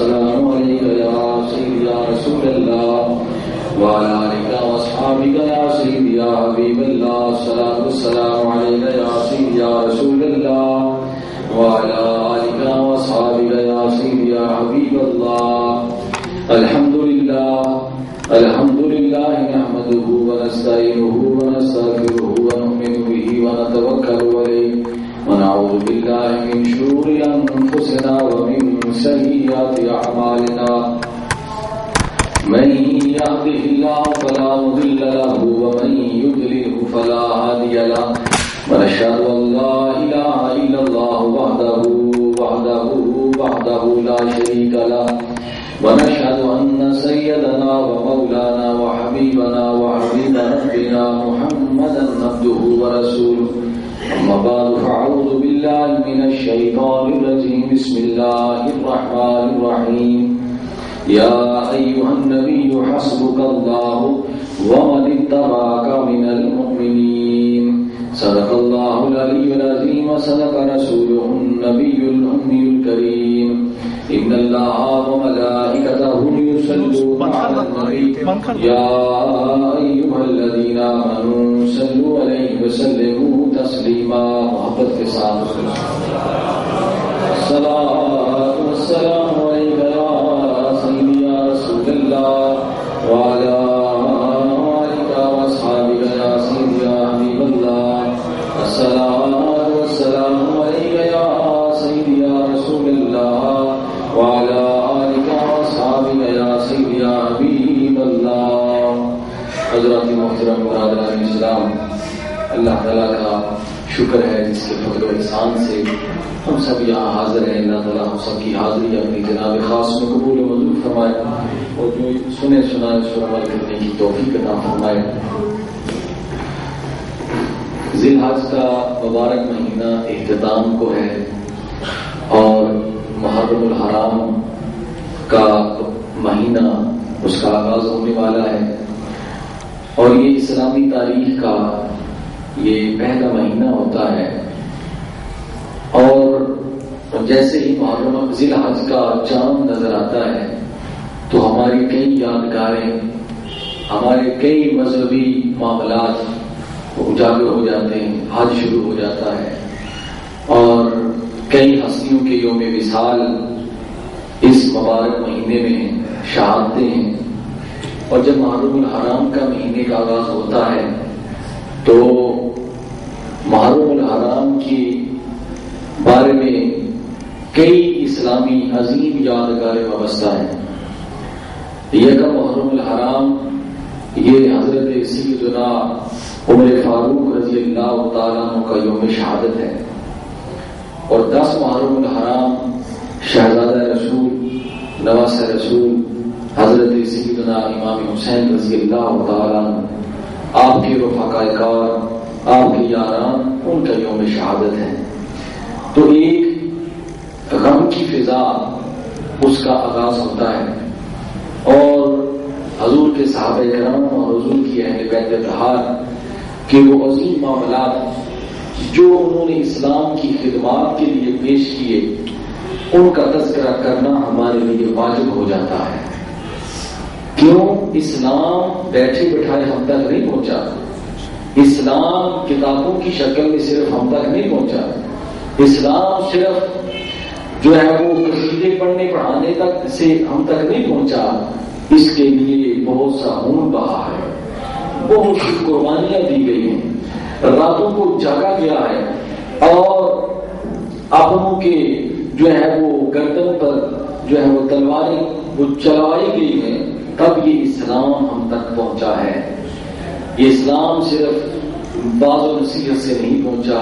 والسلام عليك يا سيدي يا رسول الله وعلى آلك وأصحابك يا سيدي يا حبيب الله الصلاة والسلام عليك يا سيدي يا رسول الله وعلى آلك وأصحابك يا سيدي يا حبيب الله. الحمد لله نحمده ونستعينه ونستغفره ونؤمن به ونتوكل عليه ونعوذ بالله من شرور أنفسنا ومن سيئات أعمالنا. من يهده الله فلا مضل له ومن يضلله فلا هادي له ونشهد أن لا إله إلا الله وحده لا شريك له ونشهد أن سيدنا ومولانا وحبيبنا وحبيب ربنا محمدا عبده ورسوله. أما بعد فأعوذ بالله من الشيطان الرجيم. بسم الله الرحمن الرحيم. يا أيها النبي حسبك الله ومن اتبعك من المؤمنين. صدق الله العلي العظيم وصدق رسوله النبي الأمي الكريم. إن الله وملائكته يصلون على النبي يا أيها الذين آمنوا صلوا عليه وسلموا تسليما. محبت کے ساتھ الصلاة والسلام عليك يا سيدي يا رسول الله وعلى آلك وأصحابك يا سيدي يا حبيب الله. الصلاة والسلام عليك يا سيدي يا رسول الله وعلى آلك وأصحابك يا سيدي يا حبيب الله. حضرات محترم برادران اسلام، اللہ تعالیٰ کا شکر ہے جس کے فضل و احسان سے ہم سب یہاں حاضر ہیں. اللہ تعالیٰ ہم سب کی حاضری اپنی جناب خاص میں قبول و منظور فرمائے اور جو سنے سنائے اس پر عمل کرنے کی توفیق عطا فرمائے. ذی الحج کا مبارک مہینہ اختتام کو ہے اور محرم الحرام کا مہینہ اس کا آغاز ہونے والا ہے اور یہ اسلامی تاریخ کا یہ پہلا مہینہ ہوتا ہے. اور جیسے ہی محرم ذی الحج کا چاند نظر آتا ہے تو ہماری کئی یادگاریں، ہمارے کئی مذہبی معاملات اجاگر ہو جاتے ہیں. حج شروع ہو جاتا ہے اور کئی ہستیوں کے یوم وصال اس مبارک مہینے میں شہادتیں ہیں. اور جب محرم الحرام کا مہینے کا آغاز ہوتا ہے تو محرم الحرام کی بارے میں کئی اسلامی عظیم یادگاریں وابستہ ہیں. یکم محرم الحرام یہ حضرت سیدنا عمر فاروق رضی اللہ تعالیٰ عنہ کا یوم شہادت ہے اور 10 محرم الحرام شہزادہ رسول نواز رسول حضرت سیدنا امام حسین رضی اللہ تعالیٰ عنہ، آپ کے رفقائے کار، آپ کے یاران، ان کا یوم شہادت ہے. تو ایک غم کی فضا اس کا آغاز ہوتا ہے اور حضور کے صحابہ کرام اور حضور کی اہل بیت اطہار کہ وہ عظیم معاملات جو انہوں نے اسلام کی خدمات کے لیے پیش کیے ان کا تذکرہ کرنا ہمارے لیے واجب ہو جاتا ہے. کیوں؟ اسلام بیٹھے بٹھائے ہم تک نہیں پہنچا. اسلام کتابوں کی شکل میں صرف ہم تک نہیں پہنچا. اسلام صرف جو ہے وہ قصیدے پڑھنے پڑھانے تک سے ہم تک نہیں پہنچا. اس کے لیے بہت سا خون بہا ہے، بہت سی قربانیاں دی گئی ہیں، راتوں کو جاگا گیا ہے اور اپنوں کے جو ہے وہ گردن پر جو ہے وہ تلواریں وہ چلائی گئی ہیں، تب یہ اسلام ہم تک پہنچا ہے. یہ اسلام صرف باز و نصیحت سے نہیں پہنچا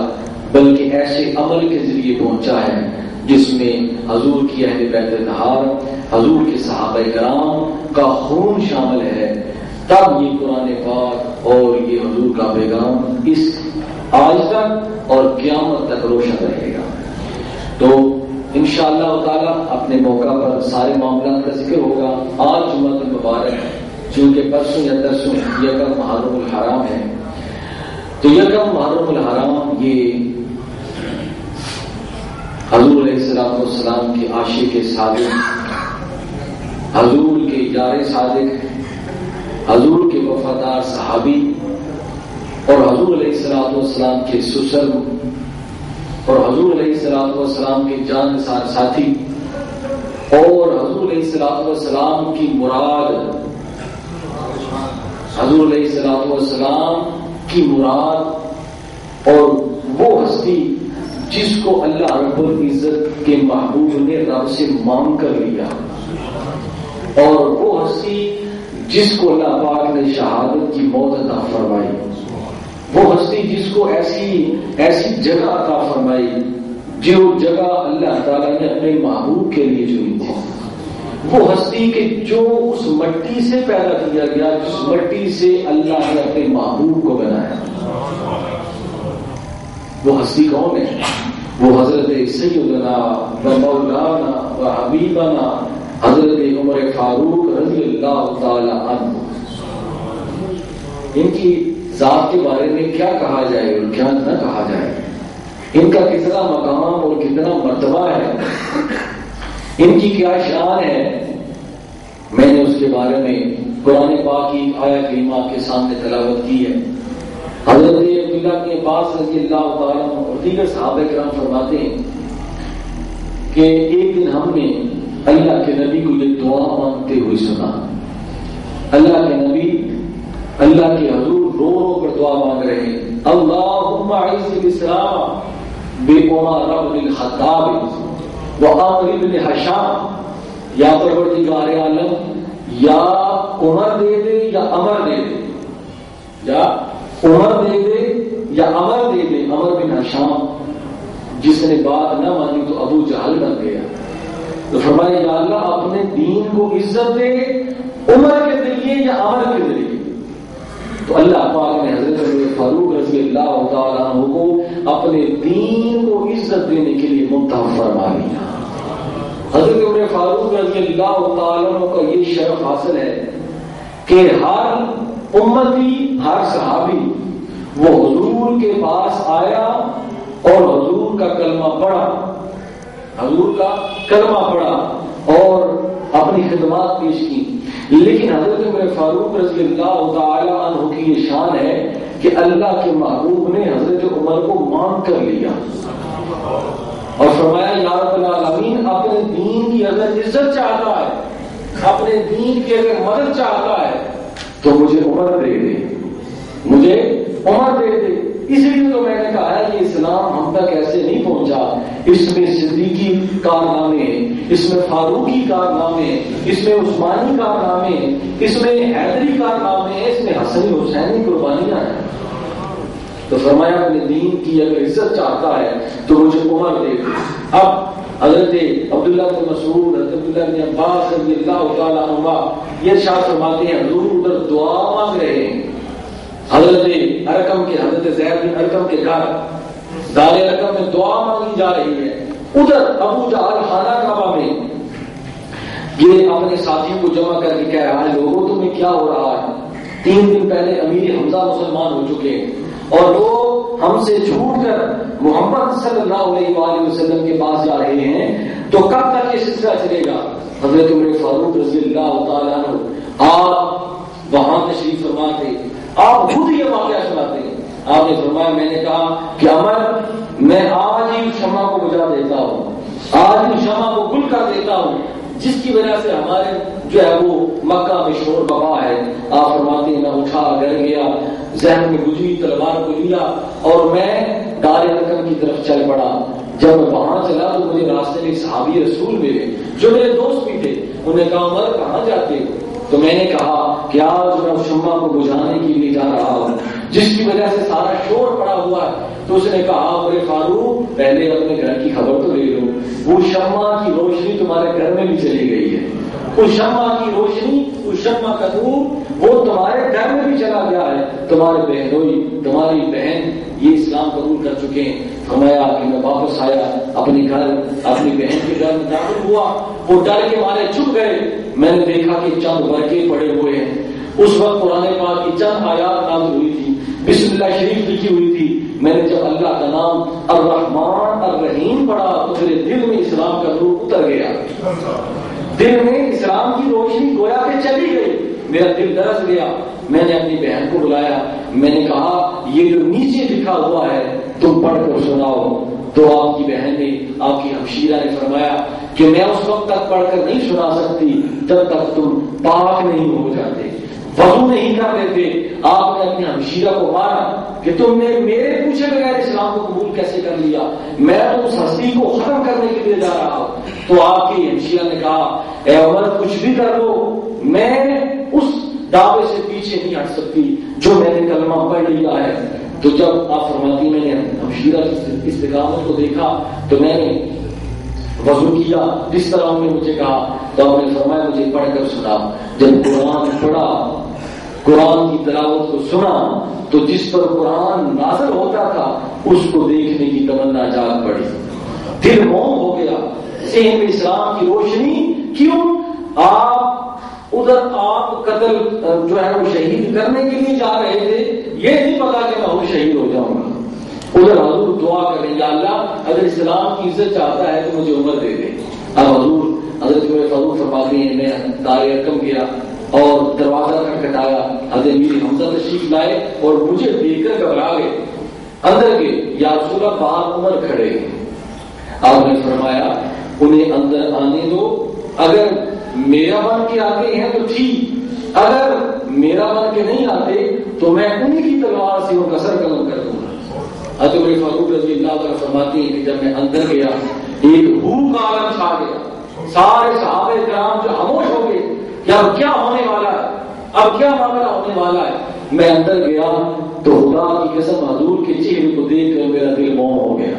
بلکہ ایسے عمل کے ذریعے پہنچا ہے جس میں حضور کی اہل بیت اطہار، حضور کے صحابہ کرام کا خون شامل ہے. تب یہ قرآن پاک اور یہ حضور کا پیغام اس آج تک اور قیامت تک روشن رہے گا. تو انشاءاللہ تعالی اپنے موقع پر سارے معاملات کا ذکر ہوگا. آج جمعہ المبارک ہے چونکہ پرسوں یا ترسوں یکم محرم الحرام ہے تو یکم محرم الحرام یہ حضور علیہ السلام کے عاشق صادق حضور کے یار صادق، حضور کے وفادار صحابی اور حضور علیہ الصلوۃ والسلام کے سسر اور حضور علیہ الصلوۃ والسلام کے جان ساتھی اور حضور علیہ الصلوۃ والسلام کی مراد، حضور علیہ الصلوۃ والسلام کی مراد اور وہ ہستی جس کو اللہ رب العزت کے محبوب نے رب سے مانگ کر لیا، اور وہ ہستی جس کو اللہ پاک نے شہادت کی موت عطا فرمائی، وہ ہستی جس کو ایسی جگہ عطا فرمائی جو جگہ اللہ تعالیٰ نے اپنے محبوب کے لیے چنی تھی، وہ ہستی کہ جو اس مٹی سے پیدا کیا گیا جس مٹی سے اللہ نے اپنے محبوب کو بنایا، وہ ہستی کون ہے؟ وہ حضرت سیدنا و مولانا و حبیبنا حضرت عمر فاروق رضی اللہ تعالی عنہ۔ ان کی ذات کے بارے میں کیا کہا جائے اور کیا نہ کہا جائے، ان کا کتنا مقام اور کتنا مرتبہ ہے، ان کی کیا شان ہے۔ میں نے اس کے بارے میں قرآن پاک کی آیت کریمہ کے سامنے تلاوت کی ہے۔ حضرت عبداللہ بن عباس رضی اللہ تعالیٰ عنہ اور دیگر صحابہ کرام فرماتے ہیں کہ ایک دن ہم نے اللہ کے نبی کو یہ دعا مانگتے ہوئے سنا۔ اللہ کے نبی اللہ کے حضور رو رو کر دعا مانگ رہے ہیں، اللہم اعز الاسلام بعمر بن الخطاب وعامر بن ہشام، یا پروردگار عالم یا عمر دے دے یا عمر دے دے، یا عمر دے دے یا عمر دے دے۔ عمر بن ہشام جس نے بات نہ مانی تو ابو جہل بن گیا، تو فرمایا یا اللہ اپنے دین کو عزت دے عمر کے ذریعے یا عمر کے ذریعے۔ تو اللہ پاک نے حضرت فاروق رضی اللہ تعالیٰ عنہ کو اپنے دین کو عزت دینے کے لیے منتخب فرما لیا۔ حضرت عمر فاروق رضی اللہ تعالیٰ عنہ کا یہ شرف حاصل ہے کہ ہر امتی، ہر صحابی وہ حضور کے پاس آیا اور حضور کا کلمہ پڑھا، حضور کا کلمہ پڑھا اور اپنی خدمات پیش کی، لیکن حضرت عمر فاروق رضی اللہ تعالی عنہ کی یہ شان ہے کہ اللہ کے محبوب نے حضرت عمر کو مانگ کر لیا اور فرمایا یا رب العالمین اپنے دین کی اگر عزت چاہتا ہے، اپنے دین کی اگر مدد چاہتا ہے تو مجھے عمر دے دے، مجھے عمر دے دے۔ اس لیے تو میں نے کہا ہے کہ اسلام ہم تک ایسے نہیں پہنچا، اس میں صدیقی کارنامے ہیں، اس میں فاروقی کارنامے ہیں، اس میں عثمانی کارنامے ہیں، اس میں حیدری کارنامے ہیں، اس میں حسنی حسینی قربانیاں ہیں۔ تو فرمایا اپنے دین کی اگر عزت چاہتا ہے تو مجھے عمر دے دے۔ اب حضرت عبداللہ بن مسعود، حضرت عبداللہ بن عباس رضی اللہ تعالیٰ عنہ یہ ارشاد فرماتے ہیں حضور ادھر دعا مانگ رہے ہیں، حضرت ارقم کے، حضرت زید بن ارقم کے گھر دار ارقم میں دعا مانگی جا رہی ہے، ادھر ابو جہل خانہ کعبہ میں یہ اپنے ساتھیوں کو جمع کر کے کہہ رہا ہے لوگوں تمہیں کیا ہو رہا ہے؟ 3 دن پہلے امیر حمزہ مسلمان ہو چکے ہیں اور لوگ ہم سے چھوٹ کر محمد صلی اللہ علیہ وآلہ وسلم کے پاس جا رہے ہیں، تو کب تک یہ سلسلہ چلے گا؟ حضرت عمر فاروق رضی اللہ تعالیٰ عنہ آپ وہاں تشریف فرما تھے، آپ خود یہ واقعہ سناتے ہیں۔ آپ نے فرمایا میں نے کہا کہ عمر میں آج ہی شمع کو بجھا دیتا ہوں، آج ہی شمع کو گل کر دیتا ہوں، جس کی وجہ سے ہمارے جو ہے وہ مکہ میں شور ببا ہے۔ آپ فرماتے ہیں میں اٹھا گر گیا، ذہن میں گزری تلوار کو لیا اور میں دار ارقم کی طرف چل پڑا۔ جب میں وہاں چلا تو مجھے راستے میں صحابی رسول ملے جو میرے دوست بھی تھے، انہوں نے کہا عمر کہاں جاتے ہو؟ تو میں نے کہا کہ آج میں اس شمع کو بجھانے کے لیے جا رہا ہوں جس کی وجہ سے سارا شور پڑا ہوا ہے۔ تو اس نے کہا عمر فاروق پہلے اپنے گھر کی خبر تو لے لو، وہ شمع کی روشنی تمہارے گھر میں بھی چلی گئی ہے، اس شمع کی روشنی، اس شمع کا نور وہ تمہارے گھر میں بھی چلا گیا ہے، تمہارے بہنوئی، تمہاری بہن یہ اسلام قبول کر چکے ہیں۔ فرمایا کہ میں واپس آیا اپنے گھر، اپنی بہن کے گھر میں داخل ہوا، وہ ڈر کے مارے چھپ گئے۔ میں نے دیکھا کہ چند ورقے پڑے ہوئے ہیں، اس وقت قرآن پاک کی چند آیات نازل ہوئی تھی، بسم اللہ شریف لکھی ہوئی تھی۔ میں نے جب اللہ کا نام الرحمن الرحیم پڑھا تو میرے دل میں اسلام کا نور اتر گیا۔ دل میں اسلام کی روشنی گویا کہ چلی گئی، میرا دل درس گیا. میں نے اپنی بہن کو بلایا، میں نے کہا یہ جو نیچے لکھا ہوا ہے تم پڑھ کر سناؤ. تو آپ کی بہن نے، آپ کی ہمشیرہ نے فرمایا کہ میں اس وقت تک پڑھ کر نہیں سنا سکتی جب تک تم پاک نہیں ہو جاتے، وضو نہیں کر لیتے. آپ نے اپنی ہمشیرہ کو مارا کہ تم نے میرے پوچھے بغیر اسلام کو قبول کیسے کر لیا، میں تو اس ہستی کو ختم کرنے کے لیے جا رہا ہوں. تو آپ کی ہمشیرہ نے کہا اے عمر کچھ بھی کر لو، میں اس دعوے سے پیچھے نہیں ہٹ سکتی جو میں نے کلمہ پڑھ لیا ہے. تو جب آپ فرماتی میں نے ہمشیرہ کی استقامت کو دیکھا تو میں نے وضو کیا جس طرح انہوں نے مجھے کہا. تو آپ نے فرمایا مجھے پڑھ کر سنا. جب قرآن پڑھا، قرآن کی تلاوت کو سنا تو جس پر قرآن نازل ہوتا تھا اس کو دیکھنے کی تمنا جاگ پڑی، دل موم ہو گیا، ذہن میں اسلام کی روشنی. کیوں؟ آپ ادھر آپ قتل جو ہے وہ شہید کرنے کے لیے جا رہے تھے، یہ نہیں پتا کہ میں وہ شہید ہو جاؤں گا. ادھر حضور دعا کریں یا اللہ اگر اسلام کی عزت چاہتا ہے تو مجھے عمر دے دے. اب حضور حضرت فاروق فرماتے ہیں میں دار ارقم گیا اور دروازہ کھٹکھٹایا، حضرت امیر حمزہ تشریف لائے اور مجھے دیکھ کر گھبرا گئے، اندر گئے، یا رسول اللہ باہر عمر کھڑے. آپ نے فرمایا انہیں اندر آنے دو، اگر میرا بن کے آتے ہیں تو ٹھیک، اگر میرا بن کے نہیں آتے تو میں انہیں کی تلوار سے ان کا سر قلم کر دوں گا. حضرت عمر فاروق رضی اللہ عنہ فرماتے ہیں کہ جب میں اندر گیا ایک ہو کا عالم چھا گیا، سارے صحابہ کرام جو خاموش ہو گئے کہ اب کیا ہونے والا ہے، اب کیا معاملہ ہونے والا ہے. میں اندر گیا تو خدا کی قسم حضور کے چہرے کو دیکھ کر میرا دل موم ہو گیا.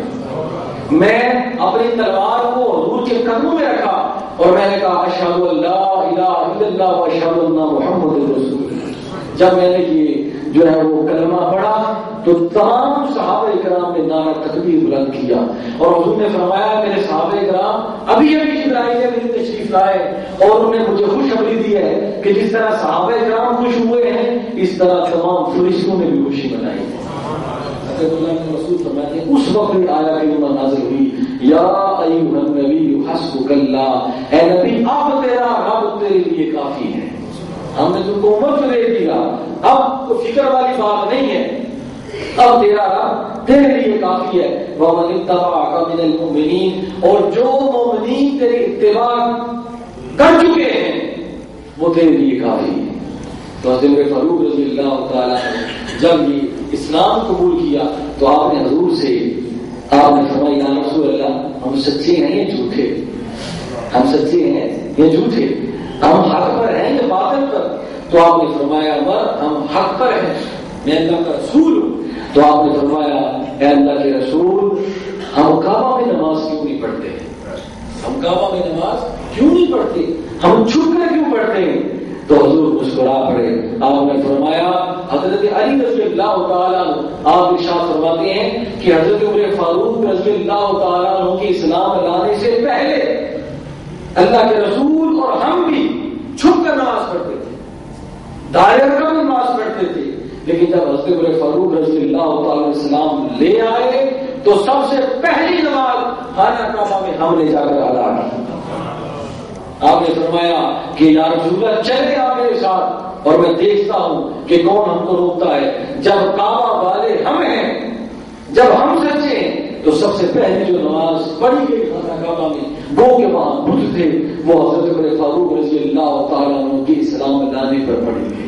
میں اپنی تلوار کو حضور کے قدموں میں رکھا اور میں نے کہا اشہد ان لا الہ الا اللہ و اشہد ان محمد رسول اللہ. جب میں نے یہ جو ہے وہ کلمہ پڑھا تو تمام صحابہ کرام نے نعرہ تکبیر بلند کیا اور حضور نے فرمایا میرے صحابہ کرام ابھی جبرائیل میری تشریف لائے اور انہوں نے مجھے خوشخبری دی ہے کہ جس طرح صحابہ کرام خوش ہوئے ہیں اس طرح تمام فرشتوں نے بھی خوشی منائی ہے. رسول فرماتے ہیں اس وقت آیا کلمہ نازل ہوئی یا ایھا النبی حسبک اللہ، اے نبی اب تیرا رب تیرے لیے کافی ہے. ہم نے تم کو عمر تو دے دیا، اب کوئی فکر والی بات نہیں ہے، اب تیرا رب تیرے لیے کافی ہے. وَمَنِ اتَّبَعَكَ مِنَ الْمُؤْمِنِينَ، اور جو مومنین تیری اتباع کر چکے ہیں وہ تیرے لیے کافی ہے. تو حضرت فاروق رضی اللہ تعالیٰ جب یہ اسلام قبول کیا تو آپ نے حضور سے آپ نے فرمایا یا رسول اللہ ہم سچے ہیں یا جھوٹے، ہم سچے ہیں یا جھوٹے، ہم حق پر ہیں یا باطل پر. تو آپ نے فرمایا عمر ہم حق پر ہیں، میں اللہ کا رسول ہوں. تو آپ نے فرمایا اے اللہ کے رسول ہم کعبہ میں نماز کیوں نہیں پڑھتے، ہم کعبہ میں نماز کیوں نہیں پڑھتے، ہم چھپ کر کیوں پڑھتے ہیں. تو حضور مسکرا پڑے. آپ نے فرمایا حضرت علی رضی اللہ تعالیٰ آپ ارشاد فرماتے ہیں کہ حضرت عمر فاروق رضی اللہ تعالیٰ عنہ کے اسلام لانے سے پہلے اللہ کے رسول اور ہم بھی چھپ کر نماز پڑھتے تھے، دائر کر نماز پڑھتے تھے. لیکن جب حضرت عمر فاروق رضی اللہ تعالیٰ اسلام لے آئے تو سب سے پہلی نماز خانہ کعبہ میں ہم نے جا کر ادا کی. آپ نے فرمایا کہ یا رسول اللہ چلے آپ میرے ساتھ اور میں دیکھتا ہوں کہ کون ہم کو روکتا ہے. جب کعبہ والے ہم ہیں، جب ہم سچے ہیں تو سب سے پہلے جو نماز پڑھی گئی خانہ کعبہ میں گو کے وہاں بت تھے وہ حضرت عمر فاروق رضی اللہ تعالیٰ عنہ کے اسلام لانے پر پڑھی گئی.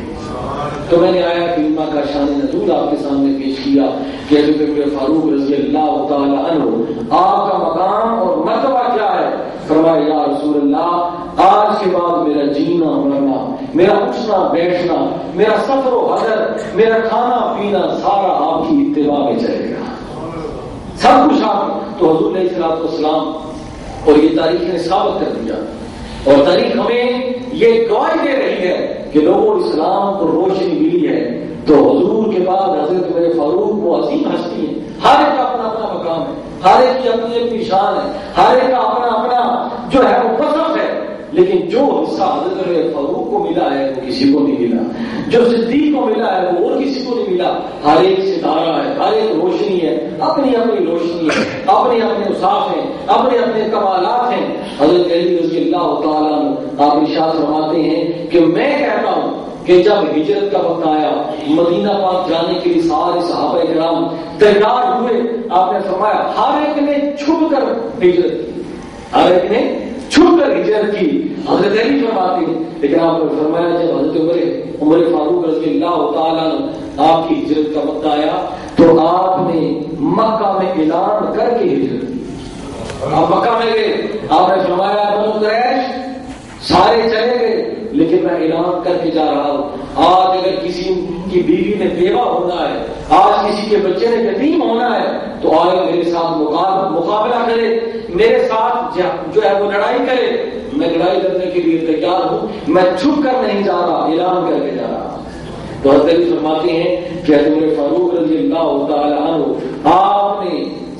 تو میں نے آیا کلمہ کا شان نزول آپ کے سامنے پیش کیا کہ حضرت عمر فاروق رضی اللہ تعالیٰ عنہ آپ کا مقام اور مرتبہ کیا ہے. فرمایا یا رسول اللہ آج کے بعد میرا جینا مرنا، میرا اٹھنا بیٹھنا، میرا سفر و حضر، میرا کھانا پینا سارا آپ کی اتباع میں چلے گا، سب کچھ آپ. تو حضور علیہ الصلوۃ والسلام اور یہ تاریخ نے ثابت کر دیا اور تاریخ ہمیں یہ گواہی دے رہی ہے کہ لوگوں اسلام کو روشنی ملی ہے. تو حضور کے بعد حضرت عمر فاروق وہ عظیم ہستی ہیں، ہر ایک کا اپنا اپنا مقام ہے، ہر ایک کی اپنی اپنی شان ہے، ہر ایک کا اپنا اپنا جو ہے وہ وصف ہے. لیکن جو حصہ حضرت عمر فاروق کو ملا ہے وہ کسی کو نہیں ملا، جو صدیق کو ملا ہے وہ اور کسی کو نہیں ملا. ہر ایک ستارہ ہے، ہر ایک روشنی ہے، اپنی اپنی روشنی ہے، اپنے اپنے اوصاف ہیں، اپنے اپنے کمالات ہیں. حضرت علی رضی اللہ تعالیٰ آپ ارشاد فرماتے ہیں کہ میں کہتا ہوں کہ جب ہجرت کا وقت آیا مدینہ پاک جانے کے لیے سارے صحابہ کرام تیار ہوئے، آپ نے فرمایا ہر ایک نے چھپ کر ہجرت کی، ہر ایک نے چھپ کر ہجرت کی۔ حضرت علی فرماتے ہیں لیکن آپ نے فرمایا جب حضرت عمر فاروق رضی اللہ تعالیٰ آپ کی ہجرت کا وقت آیا تو آپ نے مکہ میں اعلان کر کے ہجرت کی۔ آپ مکہ میں گئے، آپ نے فرمایا بنو قریش سارے چلے گئے لیکن میں اعلان کر کے جا رہا ہوں آج اگر کسی کی بیوی نے بیوہ ہونا ہے، آج کسی کے بچے نے یتیم ہونا ہے تو آئے میرے ساتھ مقابلہ کرے، میرے ساتھ جو ہے وہ لڑائی کرے، میں لڑائی کرنے کے لیے تیار ہوں، میں چھپ کر نہیں جا رہا، اعلان کر کے جا رہا۔ تو حضرت فرماتے ہیں کہ حضرت فاروق رضی اللہ تعالیٰ عنہ آپ نے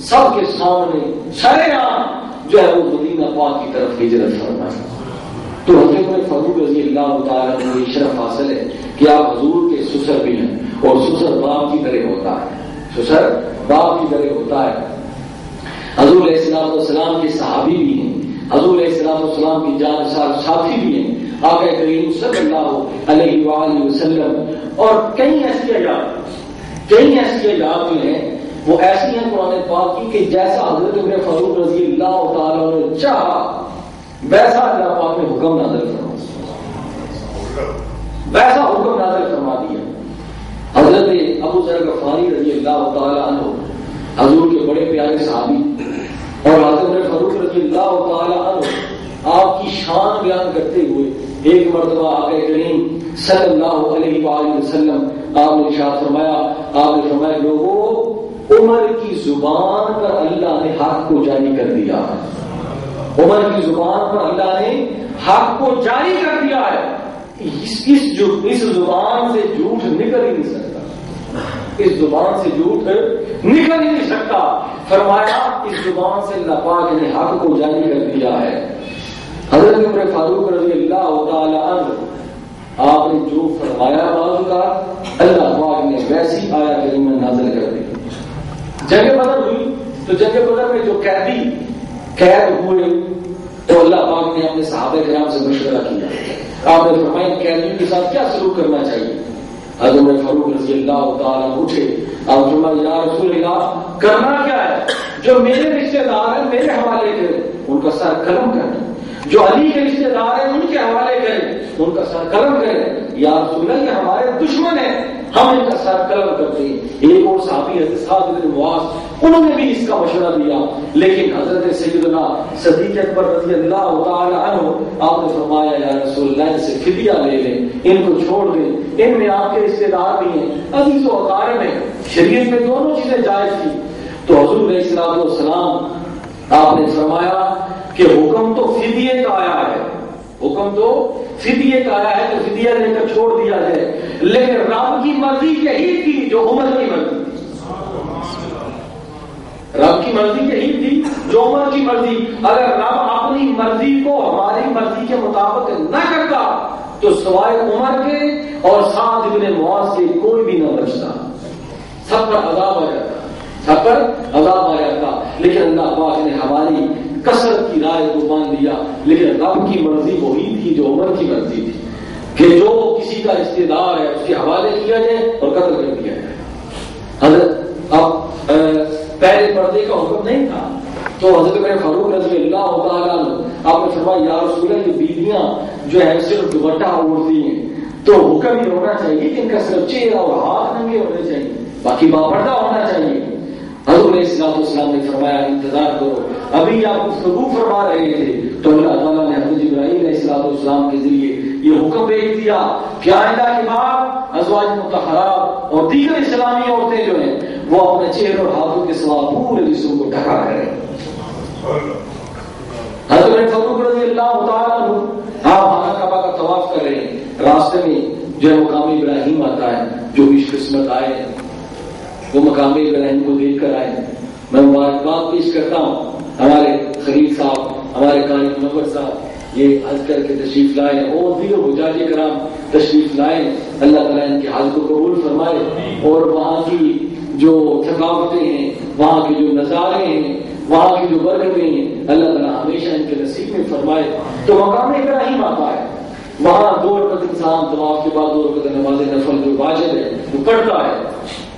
سب کے سامنے شرعاً جو ہے وہ مدینہ پاک کی طرف ہجرت فرمائی۔ تو حضرت فاروق رضی اللہ تعالیٰ عنہ یہ شرف حاصل ہے کہ آپ حضور کے سسر بھی ہیں اور سسر باپ کی طرح ہوتا ہے، سسر باپ کی طرح ہوتا ہے۔ حضور علیہ السلام والسلام کے صحابی بھی ہیں، حضور علیہ السلام والسلام کی جانشار ساتھی بھی ہیں، آقا کریم صلی اللہ علیہ وآلہ وسلم۔ اور کئی ایسی آیات ہیں وہ ایسی ہیں قرآن پاک کی کہ جیسا حضرت عمر فاروق رضی اللہ تعالیٰ نے چاہا ویسا اللہ پاک نے حکم نازل فرما دیا۔ حضرت ابو ذر غفاری رضی اللہ تعالیٰ عنہ حضور کے بڑے پیارے صحابی اور حضرت عمر فاروق رضی اللہ تعالیٰ عنہ آپ کی شان بیان کرتے ہوئے ایک مرتبہ آقا کریم صلی اللہ علیہ وآلہ وسلم آپ نے ارشاد فرمایا لوگوں عمر کی زبان پر اللہ نے حق کو جاری کر دیا ہے، عمر کی زبان پر اللہ نے حق کو جاری کر دیا ہے، اس زبان سے جھوٹ نکل ہی نہیں سکتا، اس زبان سے جھوٹ نکل ہی نہیں سکتا۔ فرمایا اس زبان سے اللہ پاک نے حق کو جاری کر دیا ہے۔ حضرت عمر فاروق رضی اللہ تعالی عنہ آپ نے جو فرمایا بعض کا اللہ پاک نے ویسی آیا کریمہ نازل کر دی۔ جنگ بدر ہوئی تو جنگ بدر میں جو قید ہوئے تو اللہ پاک نے اپنے صحابہ کرام سے مشورہ کیا، آپ نے فرمایا قیدیوں کے ساتھ کیا سلوک کرنا چاہیے۔ حضرت عمر فاروق رضی اللہ تعالیٰ اٹھے، آپ فرمایا یا رسول اللہ کرنا کیا ہے، جو میرے رشتے دار ہیں میرے حوالے کریں، ان کا سر قلم کریں، جو علی کے رشتے دار ہیں ان کے حوالے کریں، ان کا سر قلم کریں۔ یا رسول اللہ یہ ہمارے دشمن ہیں، ہم ان کا سر قلم کرتے ہیں۔ ایک اور صحابی حضرت سعد بن معاذ انہوں نے بھی اس کا مشورہ دیا، لیکن حضرت سیدنا صدیق اکبر رضی اللہ تعالی عنہ آپ نے فرمایا یا رسول اللہ سے فدیہ لے لیں، ان کو چھوڑ دیں، ان میں آپ کے رشتے دار بھی ہیں، عزیز و اقارب ہیں، شریعت میں دونوں چیزیں جائز تھی۔ تو حضور علیہ الصلوۃ والسلام آپ نے فرمایا کہ حکم تو فدیے کا آیا ہے، حکم تو فدیے کا آیا ہے تو فدیہ لے کر چھوڑ دیا جائے، لیکن رب کی مرضی یہی تھی جو عمر کی مرضی تھی، رب کی مرضی یہی تھی جو عمر کی مرضی۔ اگر رب اپنی مرضی کو ہماری مرضی کے مطابق نہ کرتا تو سوائے عمر کے اور سعد بن معاذ کے کوئی بھی نہ بچتا، سب پر عذاب آ جاتا، سب پر عذاب آ جاتا۔ لیکن اللہ پاک نے ہماری کثرت کی رائے کو مان لیا، لیکن رب کی مرضی وہی تھی جو عمر کی مرضی تھی کہ جو کسی کا رشتے دار ہے اس کے حوالے کیا جائے اور قتل کر دیا جائے۔ حضرت اب پہلے پردے کا حکم نہیں تھا تو حضرت عمر فاروق رضی اللہ تعالیٰ عنہ آپ نے فرمایا یا رسول اللہ یہ بیویاں جو ہے صرف دوپٹہ اوڑھتی ہیں تو حکم یہ ہونا چاہیے کہ ان کا صرف چہرہ اور ہاتھ ننگے ہونے چاہیے، باقی باپردہ ہونا چاہیے۔ حضور علیہ الصلوۃ والسلام نے فرمایا انتظار کرو، ابھی آپ گفتگو فرما رہے تھے تو اللہ تعالیٰ نے حضرت ابراہیم علیہ الصلوۃ والسلام کے ذریعے یہ حکم بھیج دیا کہ آئندہ کے بعد ازواج مطہرات اور دیگر اسلامی عورتیں جو ہیں وہ اپنے چہرے اور ہاتھوں کے سوا پورے جسم کو ڈھکا کریں۔ حضرت فاروق رضی اللہ تعالیٰ عنہ آپ خانہ کعبہ کا طواف کر رہے ہیں، راستے میں جو مقام ابراہیم آتا ہے، جو بھی قسمت آئے ہیں وہ مقام ابراہیم کو دیکھ کر آئے۔ میں مبارکباد پیش کرتا ہوں ہمارے خلیل صاحب، ہمارے قاری منور صاحب یہ حج کر کے تشریف لائے اور دیگر حجاج کرام تشریف لائے، اللہ تعالیٰ ان کے حج کو قبول فرمائے اور وہاں کی جو ثقافتیں ہیں، وہاں کے جو نظارے ہیں، وہاں کی جو برکتیں ہیں اللہ تعالیٰ ہمیشہ ان کے نصیب کسی نے فرمائے تو مقام ابراہیم آتا ہے. وہاں 2 رکعت انسان طواف کے بعد 2 رکعت نماز نفل جو واجب ہے وہ پڑھتا ہے.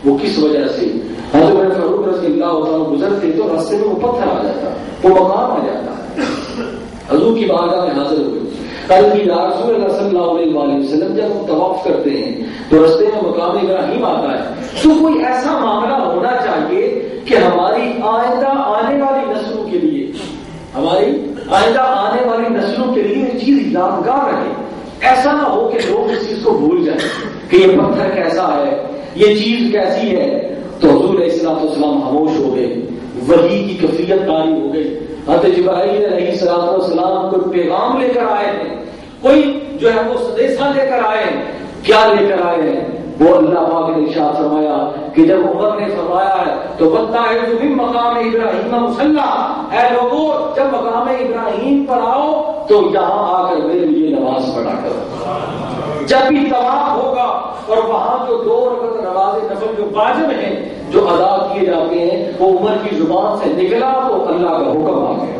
وہ کس وجہ سے؟ حضرت فاروق رضی اللہ عنہ گزرتے تو راستے میں وہ پتھر آ جاتا, وہ مقام آ جاتا ہے. حضور کی بارگاہ میں حاضر ہوئے, کل کی یا رسول اللہ صلی اللہ علیہ وآلہ وسلم جب ہم طواف کرتے ہیں تو راستے میں مقام ابراہیم آتا ہے, تو کوئی ایسا معاملہ ہونا چاہیے کہ ہماری آئندہ آنے والی نسلوں کے لیے, ہماری آئندہ آنے والی نسلوں کے لیے یہ چیز یادگار رہے. ایسا نہ ہو کہ لوگ اس چیز کو بھول جائیں کہ یہ پتھر کیسا ہے, یہ چیز کیسی ہے. تو حضور علیہ الصلوۃ والسلام خاموش ہو گئے, وحی کی کیفیت طاری ہو گئی. حضرت جبرائیل علیہ الصلوۃ والسلام کوئی پیغام لے کر آئے ہیں, کوئی جو ہے وہ سندیشہ لے کر آئے ہیں. کیا لے کر آئے ہیں؟ وہ اللہ پاک نے ارشاد فرمایا کہ جب عمر نے فرمایا ہے تو وَاتَّخِذُوا مِن مَّقَامِ إِبْرَاهِيمَ مُصَلًّى, اے لوگوں جب مقام ابراہیم پر آؤ تو یہاں آ کر میرے لیے نماز پڑھا کرو. جب بھی طواف ہوگا اور وہاں جو 2 رکعت نماز نفل جو واجب ہیں جو ادا کیے جاتے ہیں وہ عمر کی زبان سے نکلا تو اللہ کا حکم آ گیا.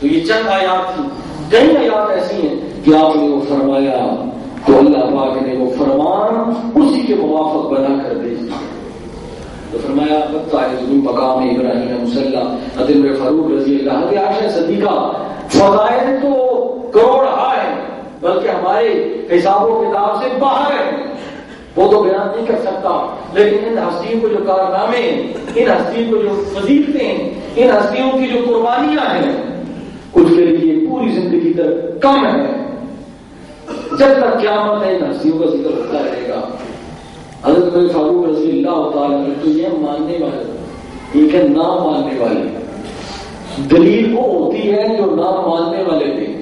تو یہ چند آیات تھی, کئی آیات ایسی ہیں کہ آپ نے وہ فرمایا تو اللہ پاک نے وہ فرمان اسی کے موافق بنا کر دے دیا. تو فرمایا وَاتَّخِذُوا مقام ابراہیم مصلی. حضرت فاروق رضی اللہ عنہ, عائشہ صدیقہ فضائل تو کروڑہا ہے بلکہ ہمارے حساب و کتاب سے باہر ہے, وہ تو بیان نہیں کر سکتا, لیکن ان ہستیوں کو جو کارنامے ہیں, ان ہستیوں کو جو فضیلتیں ہیں, ان ہستیوں کی جو قربانیاں ہیں اس کے لیے پوری زندگی تک کم ہے. جب تک قیامت ہے ان ہستیوں کا ذکر ہوتا رہے گا. حضرت فاروق رضی اللہ تعالیٰ نے تو یہ ماننے والے, یہ کہ نہ ماننے والے, دلیل وہ ہوتی ہے جو نہ ماننے والے تھے.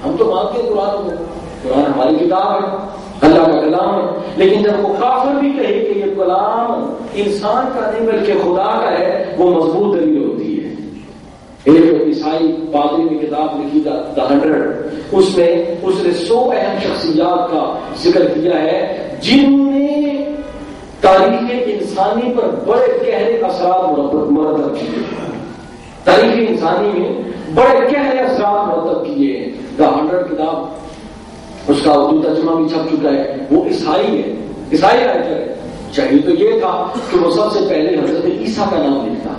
ہم تو مانتے ہیں قرآن کو, قرآن ہماری کتاب ہے, اللہ کا کلام ہے, لیکن جب وہ کافر بھی کہے کہ یہ کلام انسان کا نہیں بلکہ خدا کا ہے, وہ مضبوط دلیل ہوتی ہے. ایک عیسائی پادری نے کتاب لکھی تھا The 100, اس نے 100 اہم شخصیات کا ذکر کیا ہے جن نے تاریخ انسانی پر بڑے گہرے اثرات مرتب کیے. تاریخ انسانی میں بڑے گہرے اثرات مرتب کیے ہیں. The 100 کتاب اس کا اردو ترجمہ بھی چھپ چکا ہے. وہ عیسائی ہے, عیسائی رائٹر ہے. چاہیے تو یہ تھا کہ وہ سب سے پہلے حضرت عیسیٰ کا نام لکھتا.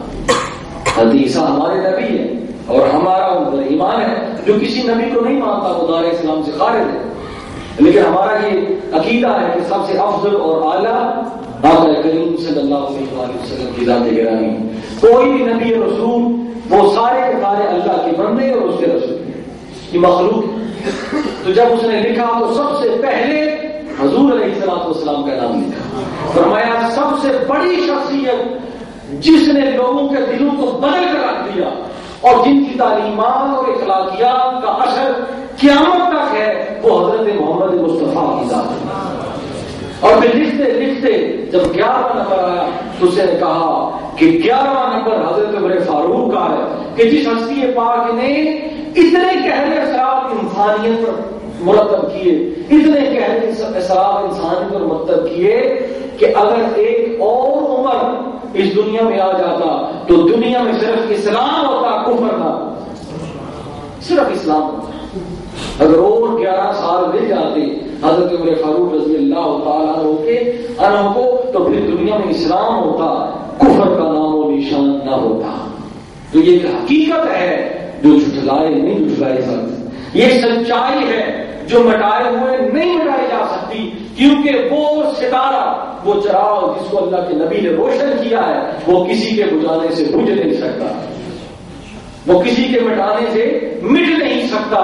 حضرت عیسیٰ ہمارے نبی ہے اور ہمارا ان پر ایمان ہے. جو کسی نبی کو نہیں مانتا وہ دار اسلام سے خارج ہے, لیکن ہمارا یہ عقیدہ ہے کہ سب سے افضل اور اعلیٰ آقا کریم صلی اللہ علیہ وسلم کی ذات گرامی. کوئی بھی نبی رسول وہ سارے کے سارے اللہ کے بندے اور اس کے رسول ہیں, یہ مخلوق ہے. تو جب اس نے لکھا تو سب سے پہلے حضور علیہ الصلوۃ والسلام کا نام لکھا. فرمایا سب سے بڑی شخصیت جس نے لوگوں کے دلوں کو بدل کر رکھ دیا اور جن کی تعلیمات اور اخلاقیات کا اثر قیامت تک ہے وہ حضرت محمد مصطفیٰ کی ذات ہے. اور پھر لکھتے لکھتے جب 11واں نمبر آیا تو اس نے کہا کہ 11واں نمبر حضرت عمر فاروق کا ہے کہ جس ہستی پاک نے اتنے گہرے اثرات انسانیت پر مرتب کیے, اتنے گہرے اثرات انسانیت پر مرتب کیے کہ اگر ایک اور عمر اس دنیا میں آ جاتا تو دنیا میں صرف اسلام ہوتا, کفر نہ, صرف اسلام ہوتا. اگر اور 11 سال مل جاتے حضرت عمر فاروق رضی اللہ تعالیٰ عنہ کو تو پھر دنیا میں اسلام ہوتا, کفر کا نام و نشان نہ ہوتا. تو یہ ایک حقیقت ہے جو جھٹلائے نہیں جھٹلائی سکتی, یہ سچائی ہے جو مٹائے ہوئے نہیں مٹائی جا سکتی, کیونکہ وہ ستارہ, وہ چراغ جس کو اللہ کے نبی نے روشن کیا ہے وہ کسی کے بجھانے سے بجھ نہیں سکتا, وہ کسی کے مٹانے سے مٹ نہیں سکتا.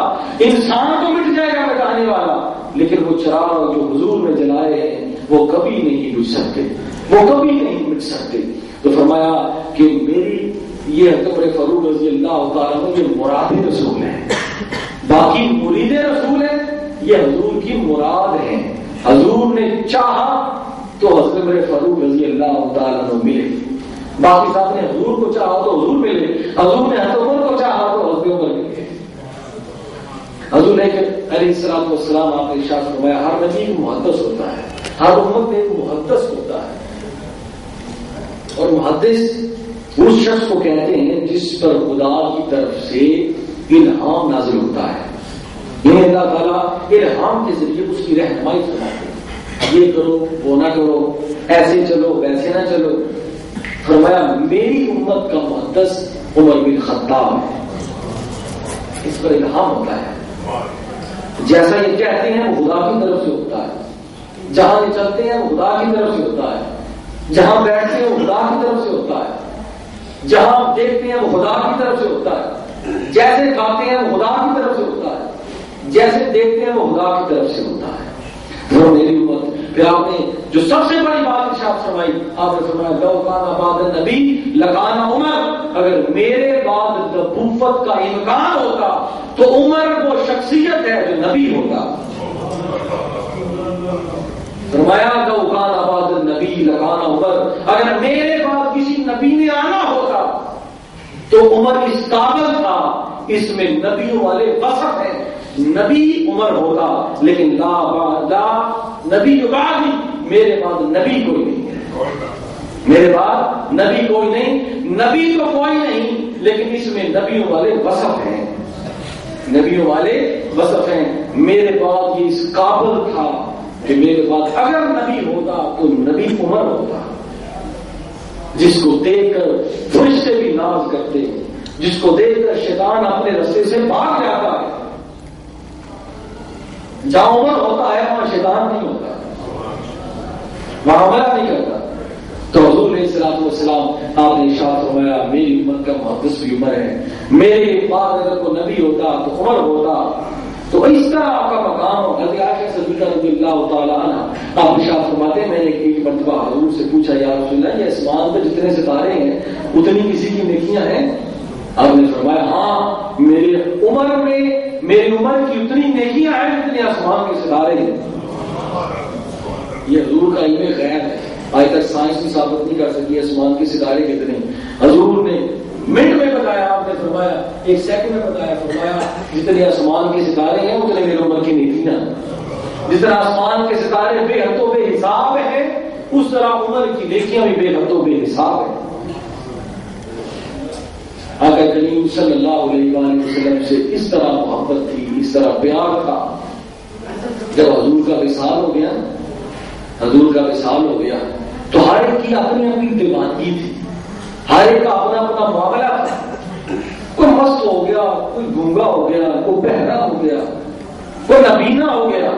انسان تو مٹ جائے گا مٹانے والا, لیکن وہ چراغ جو حضور میں جلائے ہیں وہ کبھی نہیں بجھ سکتے, وہ کبھی نہیں مٹ سکتے. تو فرمایا کہ میری یہ حضرت فاروق رضی اللہ تعالیٰ عنہ یہ مراد رسول ہے, باقی مرید رسول ہے, یہ حضور کی مراد ہے. حضور نے چاہا تو حضرت فاروق رضی اللہ تعالیٰ عنہ ملے, باقی صاحب نے حضور کو چاہا تو حضور ملے, حضور نے حضرت عمر کو چاہا تو حضرت عمر ملے. حضور علیہ الصلوۃ والسلام آپ نے ارشاد فرمایا ہر نبی کو محدث ہوتا ہے, ہر امت میں ایک محدث ہوتا ہے, اور محدث اس شخص کو کہتے ہیں جس پر خدا کی طرف سے الہام نازل ہوتا ہے. یہ اللہ تعالیٰ الہام کے ذریعے اس کی رہنمائی فرماتے ہیں، یہ کرو وہ نہ کرو، ایسے چلو ویسے نہ چلو. فرمایا میری امت کا محدث عمر بن خطاب ہے، اس پر الہام ہوتا ہے. جیسا یہ کہتے ہیں وہ خدا کی طرف سے ہوتا ہے، جہاں یہ چلتے ہیں وہ خدا کی طرف سے ہوتا ہے، جہاں بیٹھتے ہیں وہ خدا کی طرف سے ہوتا ہے، جہاں دیکھتے ہیں وہ خدا کی طرف سے ہوتا ہے، جیسے کھاتے ہیں وہ خدا کی طرف سے ہوتا ہے، جیسے دیکھتے ہیں وہ خدا کی طرف سے ہوتا ہے. وہ میری امت. پھر آپ نے جو سب سے بڑی بات ارشاد فرمائی، آپ نے فرمایا لو کان بعد النبی لکان عمر، اگر میرے بعد نبوت کا امکان ہوتا تو عمر وہ شخصیت ہے جو نبی ہوگا. فرمایا لو کان بعد النبی لکان عمر، اگر میرے بعد کسی نبی نے آنا ہوتا تو عمر اس قابل تھا. اس میں نبیوں والے وصف ہیں، نبی عمر ہوگا، لیکن لا نبی جو بعد میرے بعد نبی کوئی نہیں ہے، میرے بعد نبی کوئی نہیں، نبی تو کوئی نہیں، لیکن اس میں نبیوں والے وصف ہیں، نبیوں والے وصف ہیں. میرے بعد یہ اس قابل تھا کہ میرے بعد اگر نبی ہوتا تو نبی عمر ہوتا، جس کو دیکھ کر فرشتے بھی ناز کرتے ہیں، جس کو دیکھ کر شیطان اپنے رستے سے بھاگ جاتا ہے. جہاں عمر ہوتا ہے وہاں شیطان نہیں ہوتا، وہاں حملہ نہیں کرتا. تو حضور علیہ الصلوۃ والسلام آپ نے ارشاد فرمایا میری امت کا محدث بھی عمر ہے، میرے بعد اگر کوئی نبی ہوتا تو عمر ہوتا. تو اس طرح آپ کا مقام ہو. حضرت عائشہ صدیقہ رضی اللہ تعالیٰ عنہ آپ ارشاد فرماتے ہیں میں نے ایک مرتبہ حضور سے پوچھا یا رسول اللہ یہ آسمان پہ جتنے ستارے ہیں اتنی کسی کی نیکیاں ہیں؟ آپ نے فرمایا ہاں میری عمر کی اتنی نیکیاں ہیں جتنی آسمان کے ستارے ہیں. یہ حضور کا علم غیب ہے، آج تک سائنس بھی ثابت نہیں کر سکی آسمان کے ستارے کتنے. حضور نے منٹ میں بتایا، آپ نے فرمایا ایک سیکنڈ میں بتایا. فرمایا جتنے آسمان کے ستارے ہیں اتنے میری عمر کی نیکیاں. جس طرح آسمان کے ستارے بے حد و بے حساب ہیں اس طرح عمر کی نیکیاں بھی بے حد و بے حساب ہیں. آقا کریم صلی اللہ علیہ وآلہ وسلم سے اس طرح محبت تھی، اس طرح پیار تھا. جب حضور کا وصال ہو گیا، حضور کا وصال ہو گیا تو ہر ایک کی اپنی اپنی دیوانگی تھی، ہر ایک کا اپنا اپنا معاملہ تھا. کوئی مست ہو گیا، کوئی گونگا ہو گیا، کوئی بہرا ہو گیا، کوئی نبینا ہو گیا.